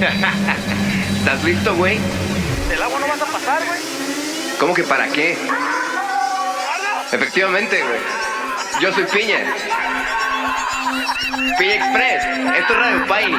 ¿Estás listo, güey? ¿Del agua no vas a pasar, güey? ¿Cómo que para qué? Efectivamente, güey. Yo soy Piña. Piña Express. Esto es Radio Paini.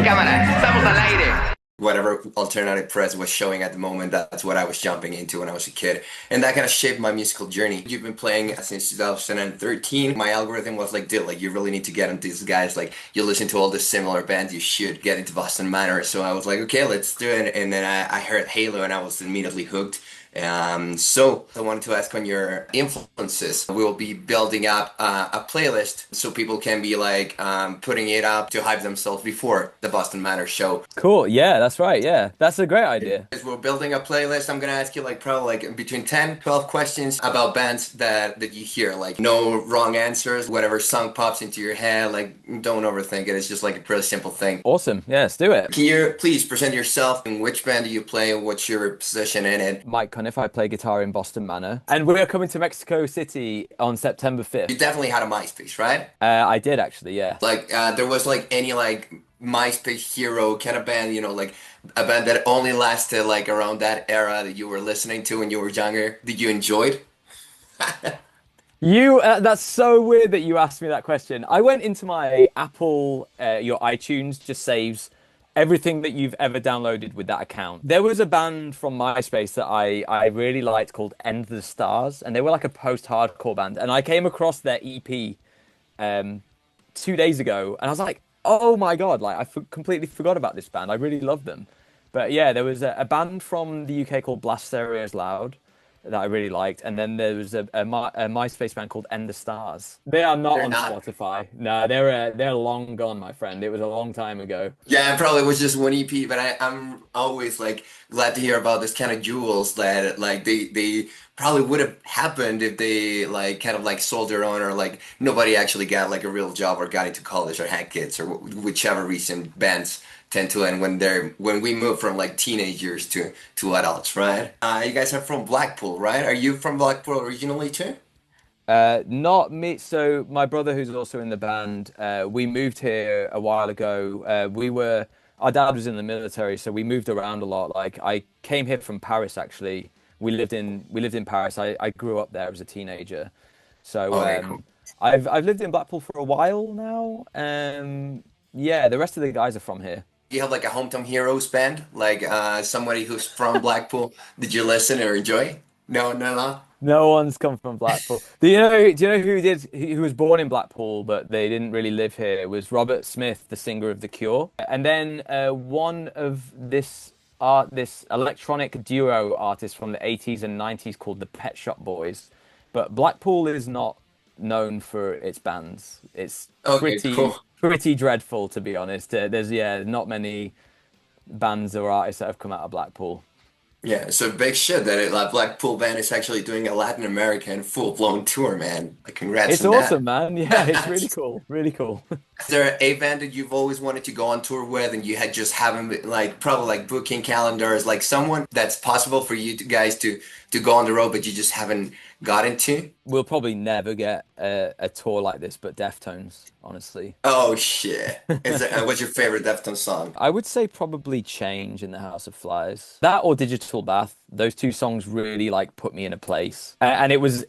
Cámara, estamos al aire. Whatever alternative press was showing at the moment, that's what I was jumping into when I was a kid. And that kind of shaped my musical journey. You've been playing since 2013. My algorithm was like, dude, like you really need to get into these guys. Like you listen to all the similar bands, you should get into Boston Manor. So I was like, okay, let's do it. And then I heard Halo and I was immediately hooked. So I wanted to ask on your influences. We will be building up a playlist so people can be like putting it up to hype themselves before the Boston Manor show. Cool. Yeah, that's right. Yeah, that's a great idea. As we're building a playlist, I'm gonna ask you like probably like between 10, 12 questions about bands that you hear. Like no wrong answers. Whatever song pops into your head, like don't overthink it. It's just like a pretty simple thing. Awesome. Yeah, let's do it. Can you please present yourself and which band do you play and what's your position in it? Mike Cunniff, I play guitar in Boston Manor. And we're coming to Mexico City on September 5th. You definitely had a MySpace, right? I did actually, yeah. Like there was like any like MySpace hero kind of band, you know, like a band that only lasted like around that era that you were listening to when you were younger. Did you enjoy it? That's so weird that you asked me that question. I went into my Apple, your iTunes just saves everything that you've ever downloaded with that account. There was a band from MySpace that I really liked called End the Stars, and they were like a post-hardcore band. And I came across their EP 2 days ago, and I was like, oh my God, like completely forgot about this band. I really love them. But yeah, there was a band from the UK called Blast Stereo's Loud that I really liked, and then there was a MySpace band called End the Stars. They are not on Spotify. No, they're long gone, my friend. It was a long time ago. Yeah, it probably was just one EP, but I'm always like glad to hear about this kind of jewels that like they probably would have happened if they like kind of like sold their own or like nobody actually got like a real job or got into college or had kids or whichever reason bands tend to end when we move from like teenagers to adults, right? You guys are from Blackpool, right? Are you from Blackpool originally too? Not me. So my brother, who's also in the band, we moved here a while ago. Our dad was in the military, so we moved around a lot. Like I came here from Paris, actually. We lived in Paris. I grew up there as a teenager. So cool. I've lived in Blackpool for a while now. Yeah, the rest of the guys are from here. Do you have like a hometown heroes band, like somebody who's from Blackpool? Did you listen or enjoy? No. No one's come from Blackpool. Do you know who was born in Blackpool but they didn't really live here? It was Robert Smith, the singer of The Cure, and then one of this electronic duo artists from the 80s and 90s called the Pet Shop Boys. But Blackpool is not known for its bands. It's pretty dreadful, to be honest. There's not many bands or artists that have come out of Blackpool. Yeah, so big shit that like Blackpool band is actually doing a Latin American full-blown tour, man. Like, congrats It's on awesome, that. man. Yeah, it's really cool. Really cool. Is there a band that you've always wanted to go on tour with and you had just haven't like probably like booking calendars, like someone that's possible for you guys to go on the road but you just haven't got into? We'll probably never get a tour like this, but Deftones, honestly. Oh shit. What's your favorite Deftones song? I would say probably Change in the House of Flies. That or Digital Bath. Those two songs really like put me in a place. And it was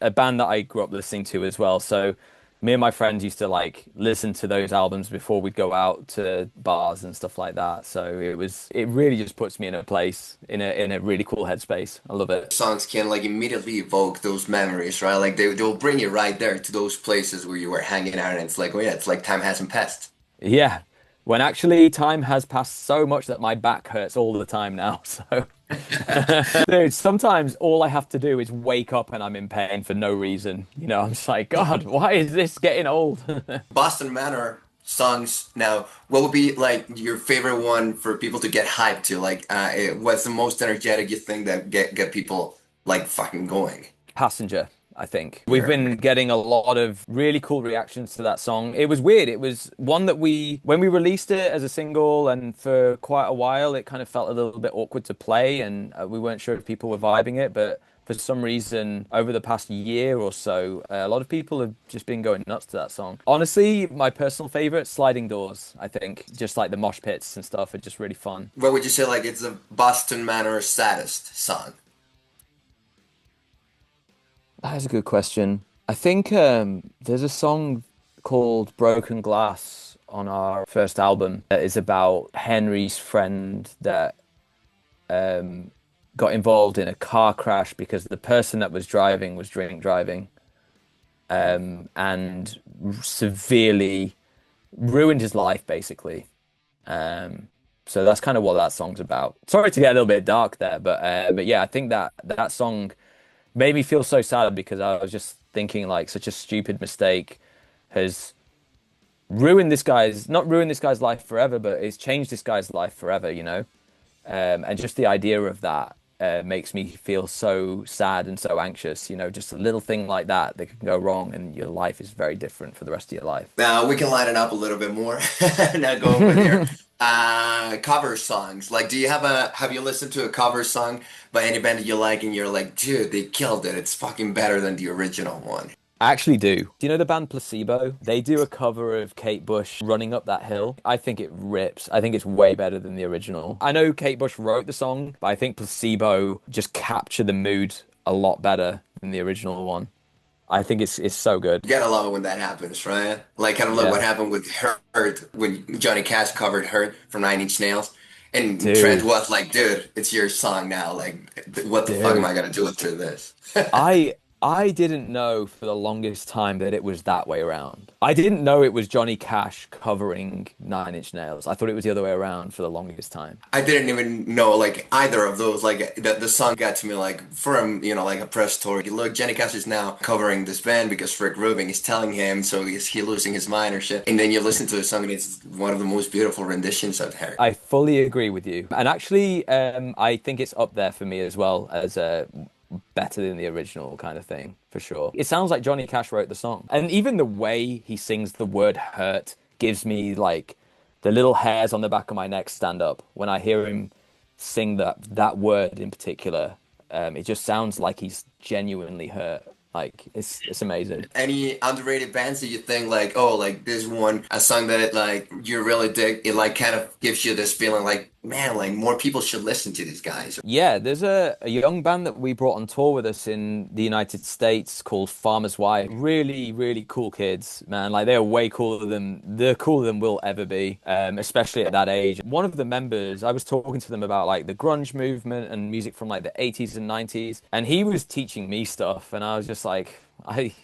a band that I grew up listening to as well. So me and my friends used to like listen to those albums before we'd go out to bars and stuff like that. So it really just puts me in a place in a really cool headspace. I love it. Songs can like immediately evoke those memories, right? Like they'll bring you right there to those places where you were hanging out and it's like, oh yeah, it's like time hasn't passed. Yeah. When actually time has passed so much that my back hurts all the time now. So dude, sometimes all I have to do is wake up and I'm in pain for no reason. You know, I'm just like, God, why is this getting old? Boston Manor songs now, what would be like your favorite one for people to get hyped to? Like what's the most energetic you think that get people like fucking going? Passenger. I think we've been getting a lot of really cool reactions to that song. It was weird. It was one that when we released it as a single and for quite a while, it kind of felt a little bit awkward to play and we weren't sure if people were vibing it. But for some reason, over the past year or so, a lot of people have just been going nuts to that song. Honestly, my personal favorite, Sliding Doors, I think. Just like the mosh pits and stuff are just really fun. What would you say, like, it's the Boston Manor's saddest song? That is a good question. I think there's a song called Broken Glass on our first album that is about Henry's friend that got involved in a car crash because the person that was driving was drink driving, and severely ruined his life, basically. So that's kind of what that song's about. Sorry to get a little bit dark there, but yeah, I think that song made me feel so sad because I was just thinking like such a stupid mistake has not ruined this guy's life forever, but it's changed this guy's life forever, you know? And just the idea of that makes me feel so sad and so anxious, you know, just a little thing like that that can go wrong and your life is very different for the rest of your life. Now we can line it up a little bit more. Now go over there. Cover songs. Like, have you listened to a cover song by any band that you like and you're like, dude, they killed it. It's fucking better than the original one. I actually do. Do you know the band Placebo? They do a cover of Kate Bush, Running Up That Hill. I think it rips. I think it's way better than the original. I know Kate Bush wrote the song, but I think Placebo just captured the mood a lot better than the original one. I think it's so good. You gotta love it when that happens, right? Like kind of like what happened with Hurt when Johnny Cash covered Hurt from Nine Inch Nails. And Trent was like, dude, it's your song now. Like, what the fuck am I gonna do after this? I didn't know for the longest time that it was that way around. I didn't know it was Johnny Cash covering Nine Inch Nails. I thought it was the other way around for the longest time. I didn't even know like either of those. Like the song got to me like from like a press tour. Look, Johnny Cash is now covering this band because Rick Rubin is telling him, so is he losing his mind or shit? And then you listen to the song and it's one of the most beautiful renditions I've heard. I fully agree with you, and actually, I think it's up there for me as well as better than the original kind of thing, for sure. It sounds like Johnny Cash wrote the song. And even the way he sings the word hurt gives me like the little hairs on the back of my neck stand up when I hear him sing that word in particular. It just sounds like he's genuinely hurt. Like it's amazing. Any underrated bands that you think like, oh, like this one, a song that like you really dig, it like kind of gives you this feeling like, man, like more people should listen to these guys. Yeah, there's a young band that we brought on tour with us in the United States called Farmer's Wife. Really, really cool kids, man. Like they're cooler than we'll ever be, especially at that age. One of the members, I was talking to them about like the grunge movement and music from like the 80s and 90s, and he was teaching me stuff, and I was just like, I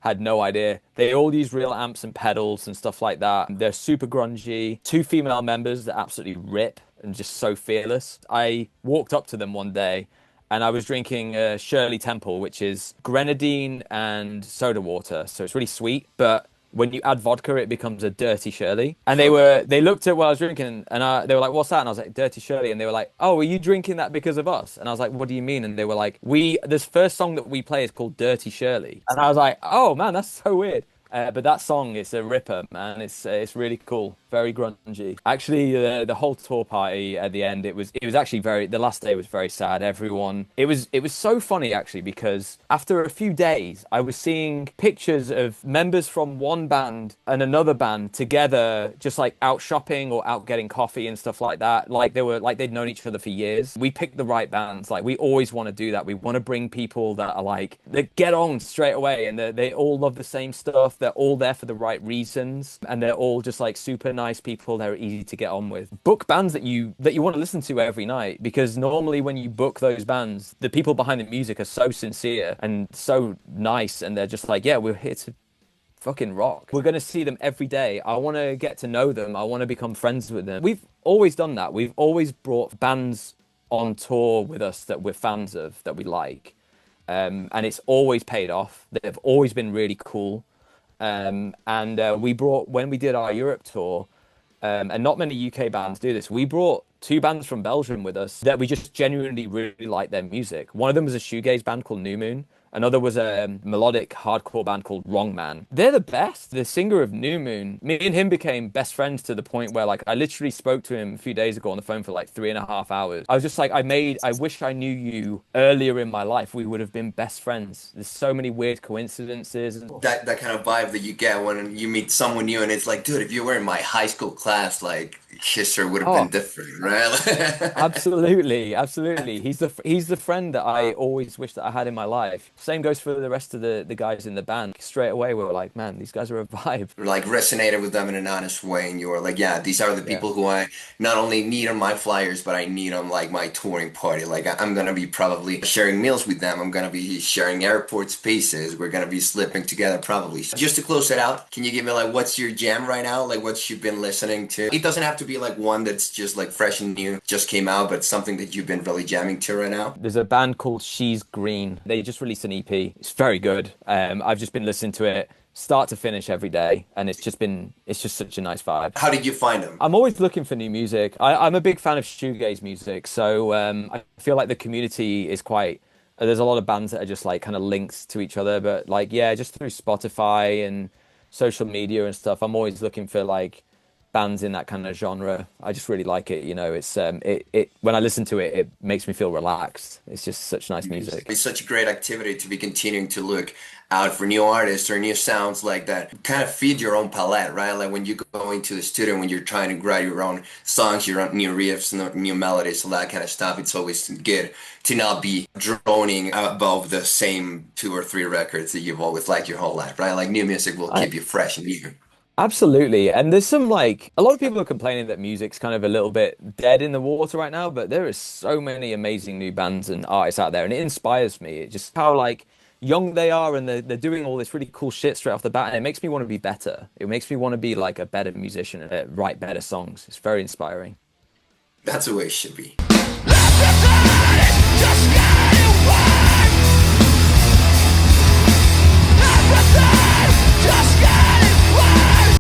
had no idea. They all use real amps and pedals and stuff like that. They're super grungy. Two female members that absolutely rip and just so fearless. I walked up to them one day and I was drinking Shirley Temple, which is grenadine and soda water. So it's really sweet, but when you add vodka, it becomes a dirty Shirley. And they looked at what I was drinking and they were like, what's that? And I was like, dirty Shirley. And they were like, oh, are you drinking that because of us? And I was like, what do you mean? And they were like, this first song that we play is called Dirty Shirley. And I was like, oh man, that's so weird. But that song is a ripper, man. It's really cool, very grungy. Actually, the whole tour party at the end, it was actually the last day was very sad. Everyone, it was so funny actually because after a few days, I was seeing pictures of members from one band and another band together, just like out shopping or out getting coffee and stuff like that. Like they'd known each other for years. We picked the right bands. Like we always want to do that. We want to bring people that are like they get on straight away and they all love the same stuff. They're all there for the right reasons, and they're all just like super nice people. They're easy to get on with. Book bands that you want to listen to every night, because normally when you book those bands, the people behind the music are so sincere and so nice, and they're just like, yeah, we're here to fucking rock. We're going to see them every day. I want to get to know them. I want to become friends with them. We've always done that. We've always brought bands on tour with us that we're fans of, that we like. And it's always paid off. They've always been really cool. When we did our Europe tour, and not many UK bands do this, we brought two bands from Belgium with us that we just genuinely really like their music. One of them was a shoegaze band called New Moon, Another was a melodic hardcore band called Wrong Man. They're the best. The singer of New Moon, me and him became best friends to the point where like I literally spoke to him a few days ago on the phone for like 3.5 hours. I was just like, I wish I knew you earlier in my life. We would have been best friends. There's so many weird coincidences. That kind of vibe that you get when you meet someone new, and it's like, dude, if you were in my high school class, like history would have been Oh, different, right? absolutely, absolutely. He's the friend that I always wish that I had in my life. Same goes for the rest of the guys in the band. Straight away, we were like, man, these guys are a vibe. Like resonated with them in an honest way, and you were like, yeah, these are the Yeah. people who I not only need on my flyers, but I need on like my touring party. Like I'm gonna be probably sharing meals with them. I'm gonna be sharing airport spaces. We're gonna be slipping together probably. So just to close it out, can you give me like what's your jam right now? Like what you've been listening to? It doesn't have to be like one that's just like fresh and new, just came out, but something that you've been really jamming to right now. There's a band called She's Green. They just released an EP. It's very good. I've just been listening to it start to finish every day, and it's just such a nice vibe. How did you find them? I'm always looking for new music. I'm a big fan of shoegaze music, so I feel like the community is quite. There's a lot of bands that are just like kind of linked to each other, but like yeah, just through Spotify and social media and stuff, I'm always looking for like bands in that kind of genre. I just really like it. You know, it's it when I listen to it, it makes me feel relaxed. It's just such nice music. It's such a great activity to be continuing to look out for new artists or new sounds like that. Kind of feed your own palette, right? Like when you go into the studio, when you're trying to write your own songs, your own new riffs, new melodies, all that kind of stuff. It's always good to not be droning above the same 2 or 3 records that you've always liked your whole life, right? Like new music will I, keep you fresh and new. Absolutely. And there's some like a lot of people are complaining that music's kind of a little bit dead in the water right now, but there is so many amazing new bands and artists out there, and it inspires me. It just how like young they are, and they're doing all this really cool shit straight off the bat, and it makes me want to be better. It makes me want to be like a better musician and write better songs. It's very inspiring. That's the way it should be. Just